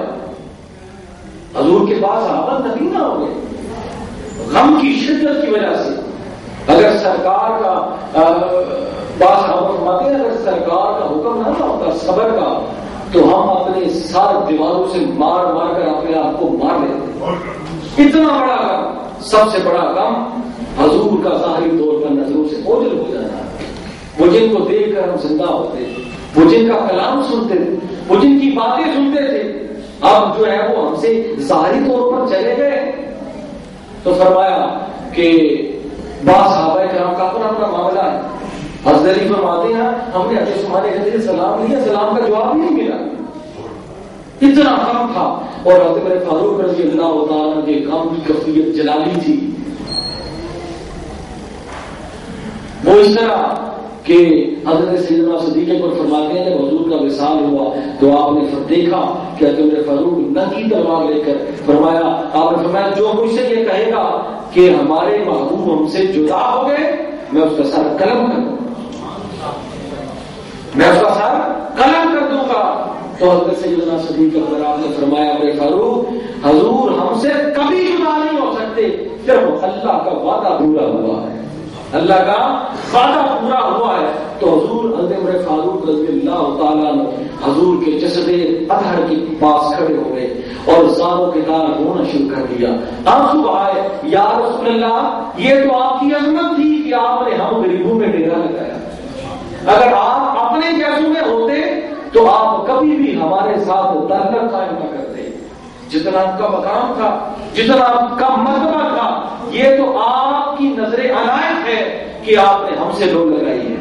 حضور کے پاس صحابہ نبینا ہو گئے غم کی شدت کی وجہ سے. اگر سرکار کا بات فرماتے ہیں اگر سرکار کا حکم نہ ہوتا صبر کا تو ہم اپنے سارے دیواروں سے مار مار کر اپنے آپ کو مار لیتے. اتنا بڑا غم، سب سے بڑا غم حضور کا ظاہری طور پر نظروں سے اوجھل ہو جانا. وہ جن کو دیکھ کر ہم زندہ ہوتے، وہ جن کا کلام سنتے تھے، وہ جن کی باتیں سنتے تھے، اب جو ہے وہ ہم سے ظاہری طور پر چلے گئے. تو فرمایا کہ بعض صحابہ کرام کا اپنا اپنا معاملہ ہے. حضرت علی فرماتے ہیں ہم نے حضرت عثمان غنی سلام لیا، سلام کا جواب نہیں ملا. اتنا غم تھا. اور حضرت فاروق رضی اللہ تعالیٰ کے غم کی کیفیت جلالی تھی. وہ اس طرح کہ حضرت سیدنا صدیق اکبر فرماتے ہیں جب حضور کا وصال ہوا تو آپ نے دیکھا کہ حضرت فاروق ننگی تلوار لے کر فرمایا، آپ نے فرمایا جو مجھ سے یہ کہے گا کہ ہمارے محبوب ہم سے جدا ہو گئے میں اس کا سر قلم کر دوں گا، میں اس کا سر قلم کر دوں گا. تو حضرت سیدنا صدیق اکبر آپ نے فرمایا حضرت فاروق حضور ہم سے کبھی جدا نہیں ہو سکتے جب اللہ کا وعدہ پورا ہوا ہے، اللہ کا وعدہ پورا ہوا ہے. تو حضور حضرت فاروق رضی اللہ تعالیٰ عنہ حضور کے جسد اطہر کے پاس کھڑے ہو گئے اور زاروں کے دار رونا شروع کر دیا. آنسو آئے، یا رسول اللہ یہ تو آپ کی عظمت تھی کہ آپ نے ہم غریبوں میں ڈیرا لگایا. اگر آپ اپنے جیسوں میں ہوتے تو آپ کبھی بھی ہمارے ساتھ تعلق قائم نہ کرتے. جتنا آپ کا مقام تھا، جتنا آپ کا مرتبہ تھا، یہ تو آپ کی نظر عنایت ہے کہ آپ نے ہم سے لوگ لگائی ہے،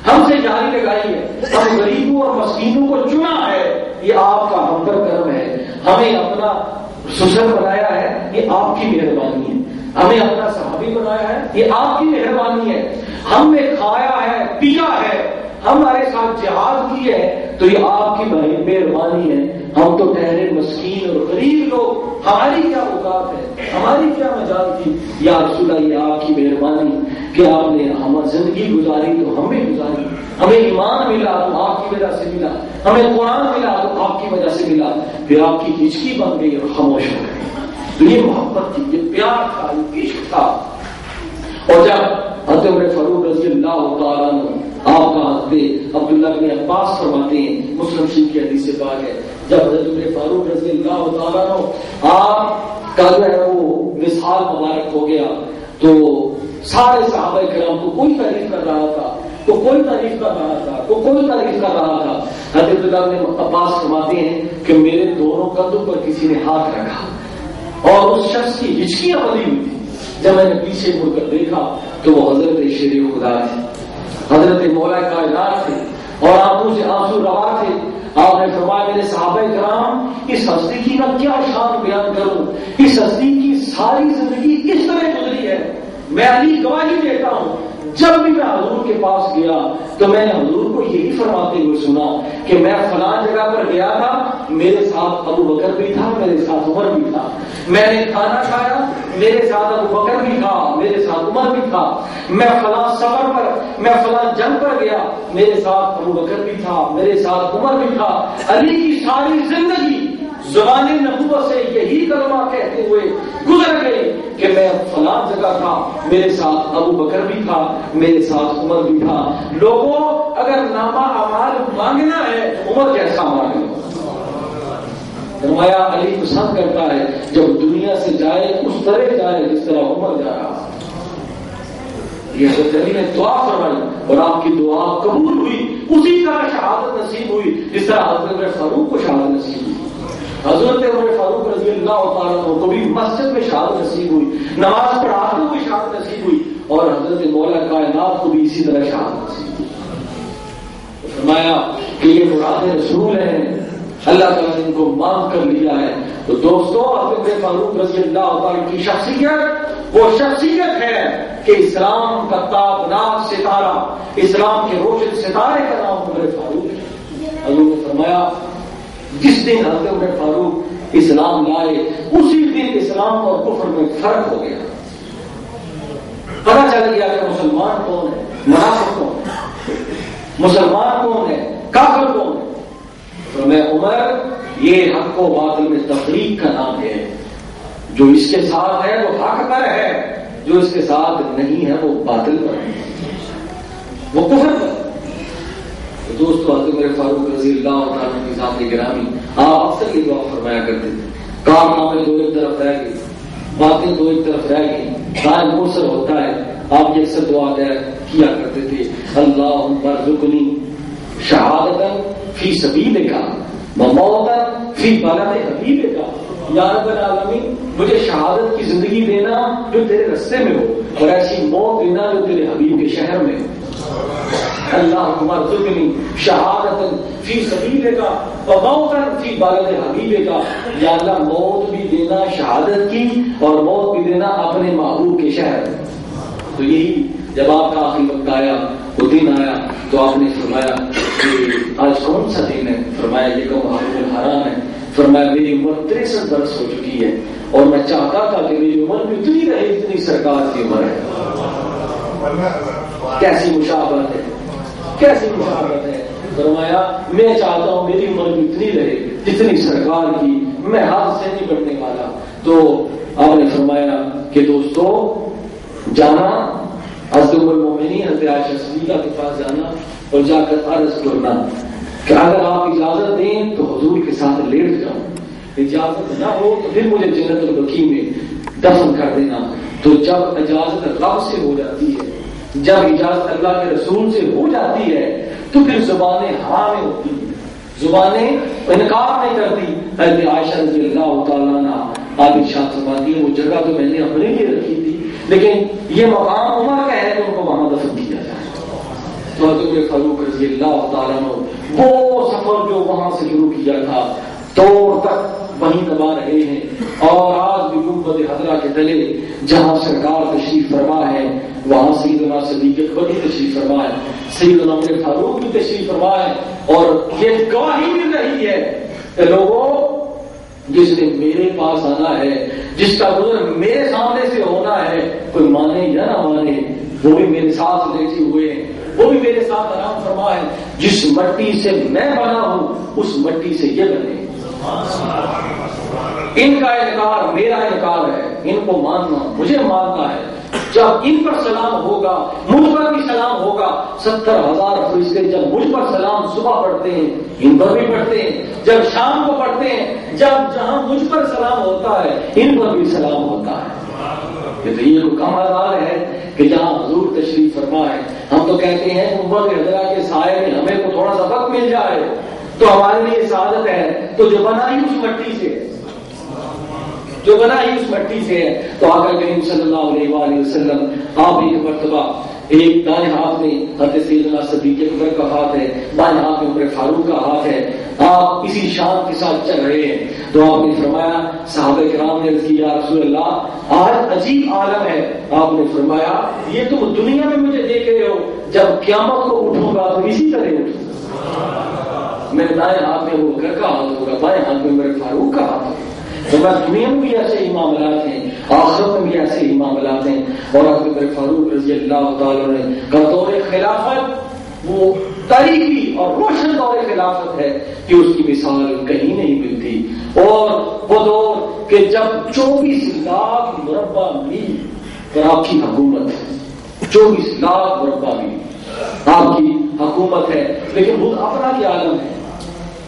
ہم سے جاری لگائی ہے، ہم غریبوں اور مسکینوں کو چنا ہے. یہ آپ کا ہمدرد کرم ہے. ہمیں اپنا سسر بنایا ہے، یہ آپ کی مہربانی ہے. ہمیں اپنا صحابی بنایا ہے، یہ آپ کی مہربانی ہے. ہم نے کھایا ہے، پیا ہے، ہمارے ساتھ جہاد کی ہے تو یہ آپ کی مہربانی ہے. ہم تو ٹھہرے مسکین اور غریب لوگ, ہماری کیا اوقات ہے, ہماری کیا مجال تھی. یا رسول اللہ, یہ آپ کی مہربانی کہ آپ نے ہماری زندگی گزاری تو ہمیں گزاری, ہمیں ایمان ملا تو آپ کی وجہ سے ملا, ہمیں قرآن ملا تو آپ کی وجہ سے ملا, پھر آپ کی ہچکی بن گئی اور خاموش ہو گئی. تو یہ محبت تھی, یہ پیار تھا, یہ عشق تھا. اور جب حضرت عمر فاروق رضی اللہ تعالیٰ عنہ, آپ کا حضرت عبداللہ بن عباس فرماتے ہیں, مسلم شریف کی حدیث سے بات ہے, جب حضرت عمر فاروق رضی اللہ تعالیٰ عنہ آپ کا جو ہے وہ وصال مبارک ہو گیا تو سارے صحابہ کرام کو کوئی تعریف کر رہا تھا, تو کوئی تعریف کر رہا تھا, تو کوئی تعریف کر رہا تھا. حضرت عبداللہ بن عباس فرماتے ہیں کہ میرے دونوں کندھوں پر کسی نے ہاتھ رکھا اور اس شخص کی ہچکیاں بنی ہوئی تھی. جب میں نے پیچھے مڑ کر دیکھا تو وہ حضرت شیر خدا تھے, حضرت مولا کائنات تھے, اور آنکھوں سے آنسو روا تھے. آپ نے فرمایا میرے صحابہ کرام, اس ہستی کی میں کیا شان بیان کروں, اس ہستی کی ساری زندگی کس طرح گزری ہے. میں علی گواہی دیتا ہوں, جب بھی میں حضور کے پاس گیا تو میں نے حضور کو یہی فرماتے ہوئے سنا کہ میں فلاں جگہ پر گیا تھا, میرے ساتھ ابو بکر بھی تھا, میرے ساتھ عمر بھی تھا. میں نے کھانا کھایا, میرے ساتھ ابو بکر بھی تھا, میرے ساتھ عمر بھی تھا. میں فلاں سفر پر, میں فلاں جنگ پر گیا, میرے ساتھ ابو بکر بھی تھا, میرے ساتھ عمر بھی تھا. علی کی ساری زندگی زبان نبوت سے یہی کلمہ کہتے ہوئے گزر گئی کہ میں فلاں جگہ تھا, میرے ساتھ ابو بکر بھی تھا, میرے ساتھ عمر بھی تھا. لوگوں اگر نامہ اعمال مانگنا ہے تو عمر جیسا مانگنا. فرمایا علی پسند کرتا ہے جب دنیا سے جائے اس طرح جائے جس طرح عمر جا رہا. یہ حضرت علی نے دعا فرمائی اور آپ کی دعا قبول ہوئی, اسی طرح شہادت نصیب ہوئی جس طرح حضرت عمر فاروق کو شہادت نصیب ہوئی. حضرت عمر فاروق رضی اللہ تعالیٰ عنہ کو بھی مسجد میں شہادت نصیب ہوئی, نماز پڑھاتے ہوئے شہادت نصیب ہوئی, اور حضرت مولا کائنات کو بھی اسی طرح شہادت نصیب ہوئی. فرمایا کہ یہ مراد رسول ہیں, اللہ تعالیٰ نے ان کو مان کر لیا ہے. تو دوستو, حضرت فاروق رضی اللہ تعالیٰ کی شخصیت وہ شخصیت ہے کہ اسلام کا تابناک ستارہ, اسلام کے روشن ستارے کا نام عمر فاروق ہے. حضور نے فرمایا جس دن حضرت عمر فاروق اسلام لائے اسی دن اسلام اور کفر میں فرق ہو گیا. پتہ چل گیا کہ مسلمان کون ہے, منافق کون ہے, مسلمان کون ہے, کافر کون ہے. تو میں عمر, یہ حق و باطل میں تفریق کا نام ہے. جو اس کے ساتھ ہے وہ حق پر ہے, جو اس کے ساتھ نہیں ہے وہ باطل پر ہے, وہ کفر پر. دوستو, حضرت عمر فاروق رضی اللہ تعالیٰ کی ذات گرامی, آپ اکثر یہ دعا فرمایا کرتے تھے. کارنامے دو ایک طرف رہ گئے, باتیں دو ایک طرف رہ گئی, قائم مرسل ہوتا ہے. آپ یہ اکثر دعا کیا کرتے تھے, اللہم ارزقنی شہادتا فی سبیلک و موتا فی بلد حبیبک. یا رب العالمین, مجھے شہادت کی زندگی دینا جو تیرے رستے میں ہو, اور ایسی موت دینا جو تیرے حبیب کے شہر میں ہو. اللہم ارزقنی شہادتا فی سبیلک و موتا فی بلد حبیبک. یا اللہ, موت بھی دینا شہادت کی اور موت بھی دینا اپنے محبوب کے شہر میں. تو یہی جب آپ کا آخری وقت آیا, وہ دن آیا, تو آپ نے فرمایا کہ آج کون سا دن ہے. فرمایا یہ کہ محرم الحرام ہے. فرمایا میری عمر 63 برس ہو چکی ہے اور میں چاہتا تھا کہ میری عمر بھی اتنی رہے جتنی سرکار کی عمر ہے. کیسی مشابہت ہے, کیسی مشابہت ہے. فرمایا میں چاہتا ہوں میری عمر بھی اتنی رہے جتنی سرکار کی, میں ہاتھ سے نہیں بڑھنے والا. تو آپ نے فرمایا کہ دوستو, جانا حضرت ام المومنین حضرت عائشہ صدیقہ کے پاس جانا اور جا کر عرض کرنا کہ اگر آپ اجازت دیں تو حضور کے ساتھ لیٹ جاؤں, اجازت نہ ہو تو پھر مجھے جنت البقیع میں دفن کر دینا. تو جب اجازت رب سے ہو جاتی ہے, جب اجازت اللہ کے رسول سے ہو جاتی ہے, تو پھر زبانیں ہاں میں ہوتی ہیں, زبانیں انکار نہیں کرتی. حضرت عائشہ رضی اللہ تعالیٰ عنہ آپ ارشاد فرماتی ہیں, وہ جگہ تو میں نے اپنے لیے رکھی تھی لیکن یہ مقام عمر کا ہے تو ان کو وہاں دفن کیا جائے. تو حضرت فاروق رضی اللہ تعالیٰ عنہ وہ سفر جو وہاں سے شروع کیا تھا دور تک وہیں دبا رہے ہیں, اور آج بھی گنبد خضرا کے تلے جہاں سرکار تشریف فرما ہے وہاں سیدنا صدیق اکبر تشریف فرما ہے. سیدنا عمر فاروق بھی تشریف فرما ہے اور یہ گواہی مل رہی ہے کہ لوگوں جس نے میرے پاس آنا ہے، جس کا گزر میرے سامنے سے ہونا ہے، کوئی مانے یا نہ مانے، وہ بھی میرے ساتھ لیٹے ہوئے ہیں، وہ بھی میرے ساتھ آرام فرما ہے۔ جس مٹی سے میں بنا ہوں اس مٹی سے یہ بنے۔ ان کا انکار میرا انکار ہے، ان کو ماننا مجھے ماننا ہے۔ جب ان پر سلام ہوگا مجھ پر بھی سلام ہوگا۔ 70,000 فرشتے جب مجھ پر سلام صبح پڑھتے ہیں ان پر بھی پڑھتے ہیں، جب شام کو پڑھتے ہیں، جب جہاں مجھ پر سلام ہوتا ہے ان پر بھی سلام ہوتا ہے۔ تو یہ کوئی کم حال ہے کہ جہاں حضور تشریف فرما ہے، ہم تو کہتے ہیں امت حضرا کے سائے میں ہمیں کو تھوڑا سا وقت مل جائے تو ہمارے لیے سعادت ہے۔ تو جو بنا ہی اس مٹی سے، جو بنا ہی اس مٹی سے ہے۔ تو آقا کریم صلی اللہ علیہ وآلہ وسلم آپ ایک مرتبہ ایک دائیں ہاتھ میں حضرت سیدنا صدیق اکبر کا ہاتھ ہے، بائیں ہاتھ میں عمر فاروق کا ہاتھ ہے، آپ اسی شان کے ساتھ چل رہے ہیں۔ تو آپ نے فرمایا، صحابہ کرام نے عرض کی یا رسول اللہ آج عجیب عالم ہے۔ آپ نے فرمایا یہ تم دنیا میں مجھے دیکھ رہے ہو، جب قیامت کو اٹھوں گا تو اسی طرح اٹھوں۔ میرے دائیں ہاتھ میں وہ گھر کا ہاتھ ہوگا، بائیں ہاتھ میں عمر فاروق کا ہاتھ ہوگا۔ تو بس دنیا میں بھی ایسے ہی معاملات ہیں، آخرت میں بھی ایسے ہی معاملات ہیں۔ اور حضرت فاروق رضی اللہ تعالیٰ نے کا دور خلافت وہ تاریخی اور روشن دور خلافت ہے کہ اس کی مثال کہیں نہیں ملتی۔ اور وہ دور کہ جب 24 لاکھ مربع میل پر آپ کی حکومت ہے، 24 لاکھ مربع میل آپ کی حکومت ہے، لیکن وہ اپنا کیا عالم ہے؟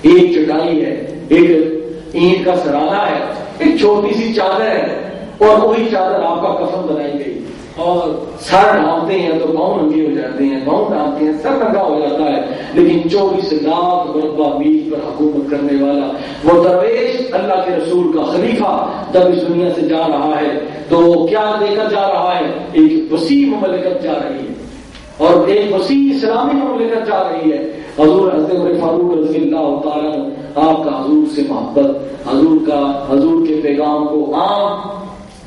ایک چٹائی ہے، ایک اینٹ کا سرانہ ہے، ایک چھوٹی سی چادر ہے، اور وہی چادر آپ کا کفن بنائی گئی، اور سر ڈھانپتے ہیں تو پاؤں ننگے ہو جاتے ہیں، پاؤں ڈھانپتے ہیں سر ننگا ہو جاتا ہے۔ لیکن 24 لاکھ مربع میل پر حکومت کرنے والا وہ درویش اللہ کے رسول کا خلیفہ جب اس دنیا سے جا رہا ہے تو کیا لے کر جا رہا ہے؟ ایک وسیع مملکت جا رہی ہے، اور ایک وسیع اسلامی مملکت جا رہی ہے۔ حضور حضرت عمر فاروق رضی اللہ تعالیٰ آپ کا حضور سے محبت، حضور کے پیغام کو عام،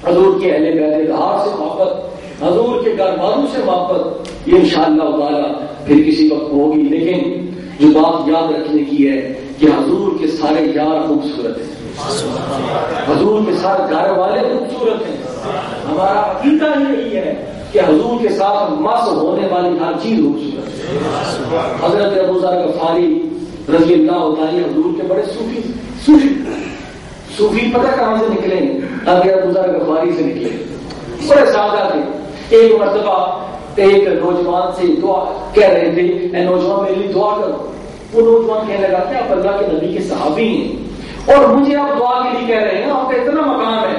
حضور کے اہل بیت اطہار سے محبت، حضور کے گھر والوں سے محبت، یہ انشاءاللہ تعالیٰ پھر کسی وقت ہوگی۔ لیکن جو بات یاد رکھنے کی ہے کہ حضور کے سارے یار خوبصورت ہیں، حضور کے سارے گھر والے خوبصورت ہیں۔ ہمارا عقیدہ یہی ہے کہ حضور کے ساتھ مس ہونے والی ہر چیز خوبصورت ہے۔ حضرت ابو ذر غفاری رضی اللہ تعالی حضور کے بڑے صوفی پتہ کہاں سے نکلے؟ حضرت ابو ذر غفاری سے نکلے، بڑے سادہ تھے۔ ایک مرتبہ ایک نوجوان سے دعا کہہ رہے تھے، اے نوجوان میرے لیے دعا کرو۔ وہ نوجوان کہنے لگا کہ آپ اللہ کے نبی کے صحابی ہیں اور مجھے آپ دعا کے لیے کہہ رہے ہیں، آپ کا اتنا مقام ہے۔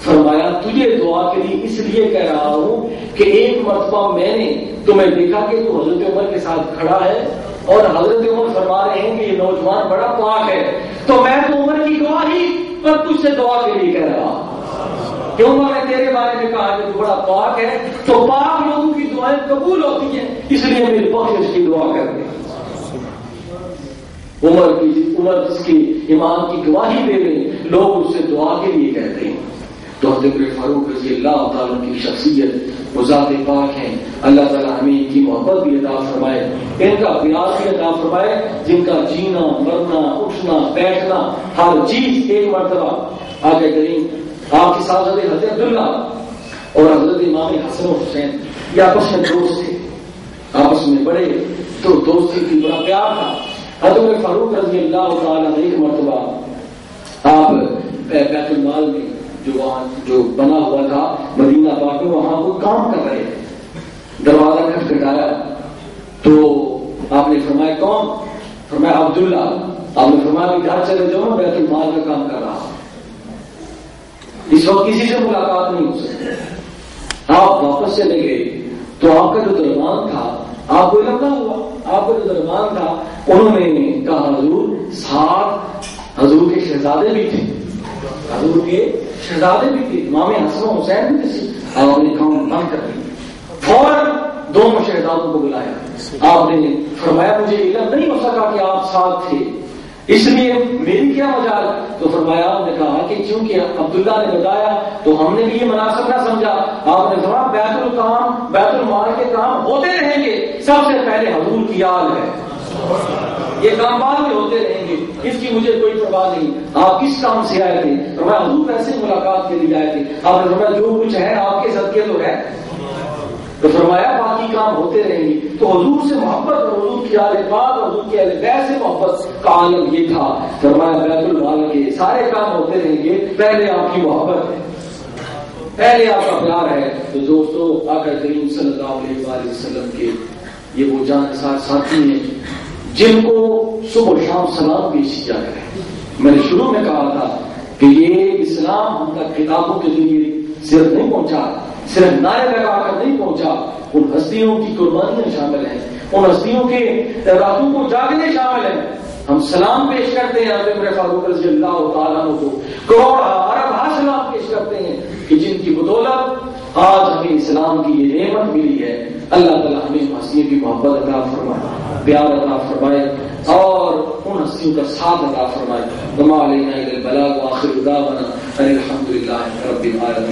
فرمایا تجھے دعا کے لیے اس لیے کہہ رہا ہوں کہ ایک مرتبہ میں نے تمہیں دیکھا کہ تو حضرت عمر کے ساتھ کھڑا ہے اور حضرت عمر فرما رہے ہیں کہ یہ نوجوان بڑا پاک ہے، تو میں تو عمر کی گواہی پر تجھ سے دعا کے لیے کہہ رہا ہوں کہ عمر نے تیرے بارے میں کہا کہ تو بڑا پاک ہے، تو پاک لوگوں کی دعائیں قبول ہوتی ہیں، اس لیے میری بخشش کی دعا کر دیں۔ عمر جس کی ایمان کی گواہی دے رہے لوگ اس سے دعا کے لیے کہتے ہیں۔ تو حضرت فاروق رضی اللہ تعالیٰ کی شخصیت وہ ذات پاک ہیں، اللہ تعالیٰ ہمیں ان کی محبت بھی عطا فرمائے، ان کا پیار بھی عطا فرمائے، جن کا جینا مرنا اٹھنا بیٹھنا ہر چیز ایک مرتبہ آگے کریم آپ کے ساتھ حضرت عبداللہ اور حضرت امام حسن و حسین یہ آپس میں دوست تھے، آپس میں بڑے تو دوستی تھی، بڑا پیار تھا۔ حضرت فاروق رضی اللہ تعالیٰ ایک مرتبہ آپ بیت المال میں جو بنا ہوا تھا مدینہ پاک میں وہاں وہ کام کر رہے تھے، دروازہ کھٹکھٹایا تو آپ نے فرمایا کون؟ فرمایا عبداللہ۔ آپ نے فرمایا کہ گھر چلے جاؤ، بیت المال کا کام کر رہا، اس وقت کسی سے ملاقات نہیں ہو سکتی۔ آپ واپس چلے گئے تو آپ کا جو درمان تھا آپ کو علم نہ ہوا، آپ کا جو درمان تھا انہوں نے کہا حضور ساتھ حضور کے شہزادے بھی تھے، حضور کے شہزادے بھی تھے، امام حسن و حسین بھی تھے۔ آپ نے کام بند کر دی، فوراً دونوں شہزادوں کو بلایا۔ آپ نے فرمایا مجھے علم نہیں ہو سکا کہ آپ ساتھ تھے، اس لیے میری کیا مجال؟ تو فرمایا نے کہا کہ چونکہ عبداللہ نے بتایا تو ہم نے بھی یہ مناسب نہ سمجھا. آپ نے فرمایا بیت المال کے کام ہوتے رہیں گے، سب سے پہلے حضور کی آل ہے، یہ کام بعد میں ہوتے رہیں گے، اس کی مجھے کوئی پرواہ نہیں. آپ کس کام سے آئے تھے؟ فرمایا حضور ویسے ملاقات کے لیے آئے تھے. آپ نے فرمایا جو کچھ ہے آپ کے صدقے تو ہے. تو فرمایا باقی کام ہوتے رہیں گے. تو حضور سے محبت اور حضور کی آل پاک اور حضور کی اہل بیت سے محبت کا عالم یہ تھا. فرمایا بیت المال کے سارے کام ہوتے رہیں گے، پہلے آپ کی محبت ہے، پہلے آپ کا پیار ہے. تو دوستو آقا کریم صلی اللہ علیہ وآلہ وسلم کے یہ وہ جانسار ساتھی ہیں جن کو صبح و شام سلام پیش کیا ہے. میں نے شروع میں کہا تھا کہ یہ اسلام ہم تک کتابوں کے ذریعے صرف نہیں پہنچا، صرف نعرے لگا کر نہیں پہنچا، ان ہستیوں کی قربانیاں شامل ہیں، ان ہستیوں کے راتوں کو جاگنے شامل ہیں. ہم سلام پیش کرتے ہیں حضرت عمر فاروق رضی اللہ تعالیٰ عنہ کو، کروڑ ارب سلام پیش کرتے ہیں کہ جن کی بدولت آج ہمیں اسلام کی یہ نعمت ملی ہے. اللہ تعالیٰ ہمیں ہستیوں کی محبت عطا فرمائے، پیار عطا فرمائے اور ان ہستیوں کا ساتھ عطا فرمائے. وما علینا الا البلاغ وآخر دعوانا ان الحمد للہ رب العالمین.